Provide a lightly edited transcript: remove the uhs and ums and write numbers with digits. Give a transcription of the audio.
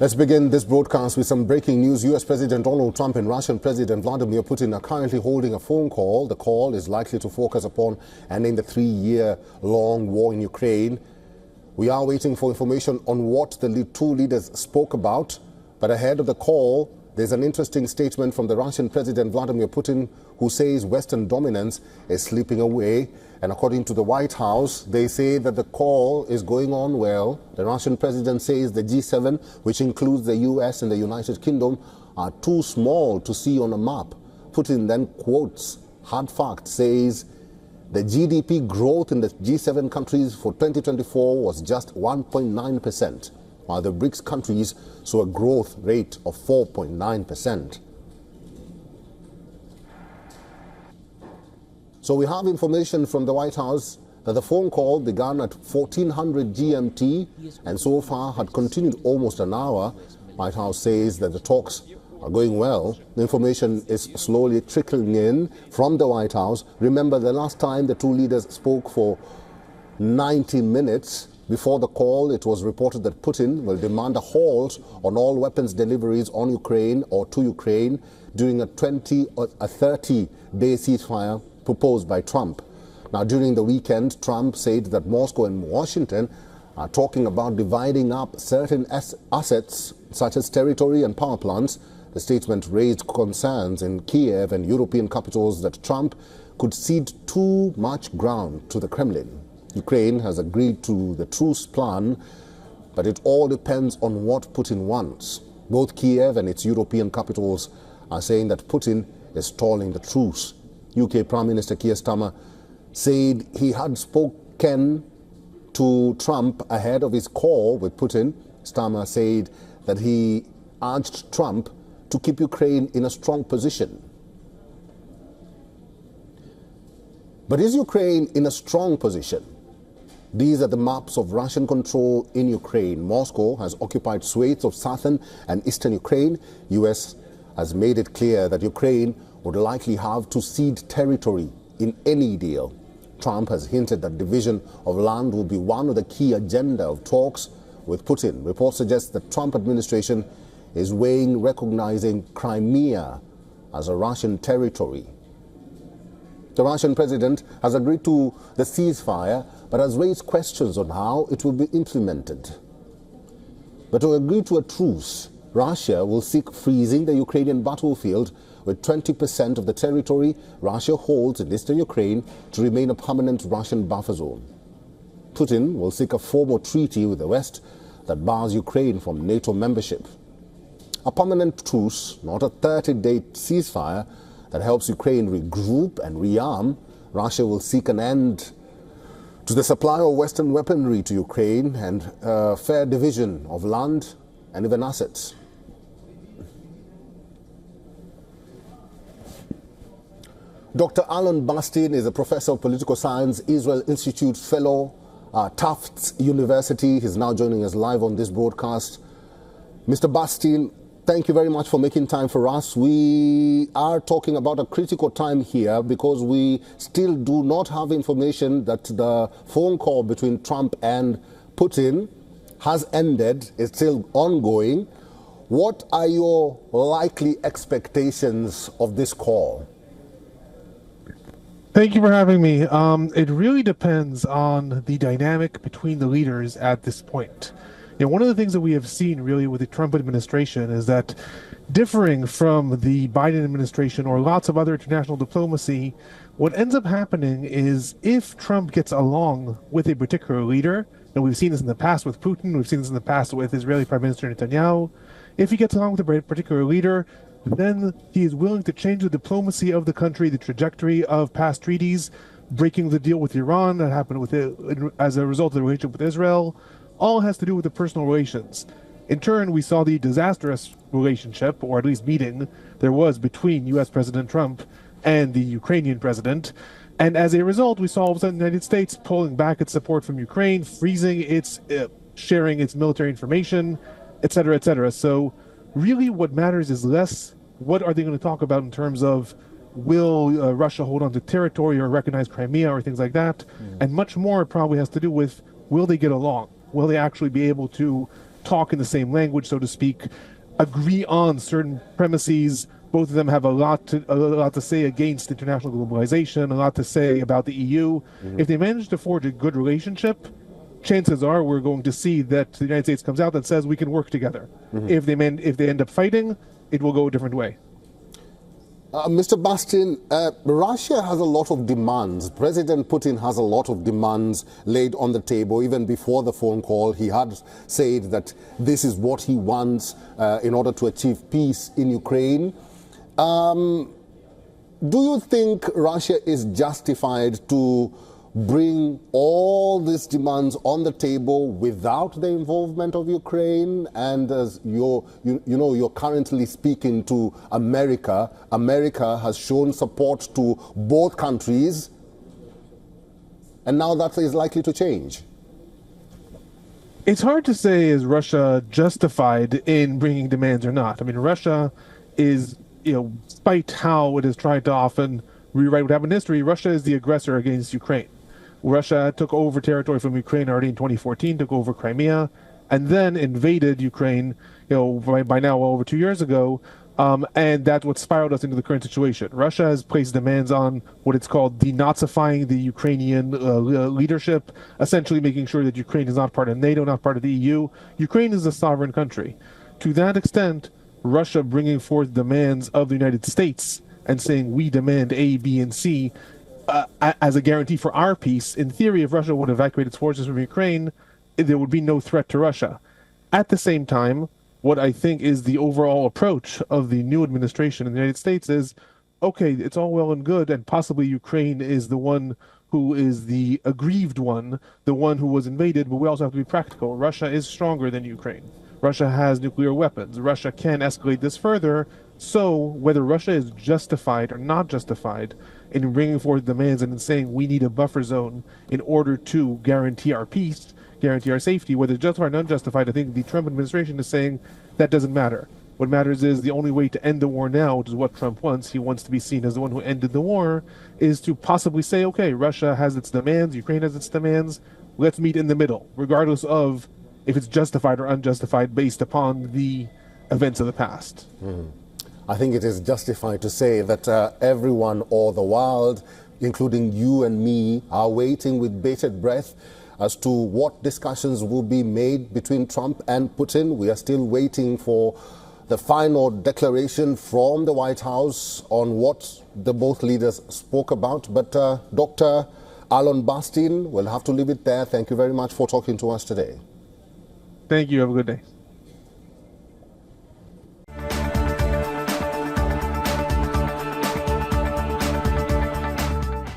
Let's begin this broadcast with some breaking news. U.S. President Donald Trump and Russian President Vladimir Putin are currently holding a phone call. The call is likely to focus upon ending the 3-year-long war in Ukraine. We are waiting for information on what the two leaders spoke about. But ahead of the call, there's an interesting statement from the Russian President Vladimir Putin, who says Western dominance is slipping away. And according to the White House, they say that the call is going on well. The Russian president says the G7, which includes the US and the United Kingdom, are too small to see on a map. Putin then quotes hard fact, says the GDP growth in the G7 countries for 2024 was just 1.9%, while the BRICS countries saw a growth rate of 4.9%. So we have information from the White House that the phone call began at 1400 GMT and so far had continued almost an hour. White House says that the talks are going well. The information is slowly trickling in from the White House. Remember, the last time the two leaders spoke for 90 minutes before the call, it was reported that Putin will demand a halt on all weapons deliveries on Ukraine or to Ukraine during a 20 or a 30-day ceasefire proposed by Trump. Now, during the weekend, Trump said that Moscow and Washington are talking about dividing up certain assets, such as territory and power plants. The statement raised concerns in Kiev and European capitals that Trump could cede too much ground to the Kremlin. Ukraine has agreed to the Truce plan, but it all depends on what Putin wants. Both Kiev and its European capitals are saying that Putin is stalling the truce. UK Prime Minister Keir Starmer said he had spoken to Trump ahead of his call with Putin. Starmer said that he urged Trump to keep Ukraine in a strong position. But is Ukraine in a strong position? These are the maps of Russian control in Ukraine. Moscow has occupied swathes of southern and eastern Ukraine. US has made it clear that Ukraine would likely have to cede territory in any deal. Trump has hinted that division of land will be one of the key agenda of talks with Putin. Reports suggest that the Trump administration is weighing recognizing Crimea as a Russian territory. The Russian president has agreed to the ceasefire, but has raised questions on how it will be implemented. But to agree to a truce, Russia will seek freezing the Ukrainian battlefield, with 20% of the territory Russia holds in eastern Ukraine to remain a permanent Russian buffer zone. Putin will seek a formal treaty with the West that bars Ukraine from NATO membership. A permanent truce, not a 30-day ceasefire that helps Ukraine regroup and rearm. Russia will seek an end to the supply of Western weaponry to Ukraine and fair division of land and even assets. Dr. Alan Bastine is a professor of political science, Israel Institute fellow, Tufts University. He's now joining us live on this broadcast. Mr. Bastine, thank you very much for making time for us. We are talking about a critical time here because we still do not have information that the phone call between Trump and Putin has ended. It's still ongoing. What are your likely expectations of this call? Thank you for having me. It really depends on the dynamic between the leaders at this point. You know, one of the things that we have seen really with the Trump administration is that, differing from the Biden administration or lots of other international diplomacy, what ends up happening is if Trump gets along with a particular leader, and we've seen this in the past with Putin, we've seen this in the past with Israeli Prime Minister Netanyahu, if he gets along with a particular leader, then he is willing to change the diplomacy of the country, the trajectory of past treaties, breaking the deal with Iran that happened with it as a result of the relationship with Israel. All has to do with the personal relations. In turn, we saw the disastrous relationship, or at least meeting, there was between U.S. President Trump and the Ukrainian president. And as a result, we saw all of a sudden the United States pulling back its support from Ukraine, freezing its sharing its military information, et cetera, et cetera. So really what matters is less what are they going to talk about in terms of will Russia hold on to territory or recognize Crimea or things like that, and much more probably has to do with will they get along? Will they actually be able to talk in the same language, so to speak, agree on certain premises. Both of them have a lot to say against international globalization, a lot to say about the EU. If they manage to forge a good relationship, chances are we're going to see that the United States comes out and says we can work together. If they end up fighting, it will go a different way. Mr. Bastin, Russia has a lot of demands. President Putin has a lot of demands laid on the table. Even before the phone call, he had said that this is what he wants in order to achieve peace in Ukraine. Do you think Russia is justified to bring all these demands on the table without the involvement of Ukraine? And as you're currently speaking to America. America has shown support to both countries, and now that is likely to change. It's hard to say is Russia justified in bringing demands or not. I mean, Russia is, despite how it has tried to often rewrite what happened in history, Russia is the aggressor against Ukraine. Russia took over territory from Ukraine already in 2014, took over Crimea, and then invaded Ukraine, by now well over 2 years ago, and that's what spiraled us into the current situation. Russia has placed demands on what it's called denazifying the Ukrainian leadership, essentially making sure that Ukraine is not part of NATO, not part of the EU. Ukraine is a sovereign country. To that extent, Russia bringing forth demands of the United States and saying we demand A, B, and C as a guarantee for our peace. In theory, if Russia would evacuate its forces from Ukraine, there would be no threat to Russia. At the same time, what I think is the overall approach of the new administration in the United States is, okay, it's all well and good, and possibly Ukraine is the one who is the aggrieved one, the one who was invaded, but we also have to be practical. Russia is stronger than Ukraine. Russia has nuclear weapons. Russia can escalate this further. So whether Russia is justified or not justified in bringing forth demands and in saying we need a buffer zone in order to guarantee our peace, guarantee our safety, whether it's justified or unjustified, I think the Trump administration is saying that doesn't matter. What matters is the only way to end the war now, which is what Trump wants, he wants to be seen as the one who ended the war, is to possibly say, okay, Russia has its demands, Ukraine has its demands, let's meet in the middle, regardless of if it's justified or unjustified based upon the events of the past. I think it is justified to say that everyone or the world, including you and me, are waiting with bated breath as to what discussions will be made between Trump and Putin. We are still waiting for the final declaration from the White House on what the both leaders spoke about. But Dr. Alon Bastin, we'll have to leave it there. Thank you very much for talking to us today. Thank you. Have a good day.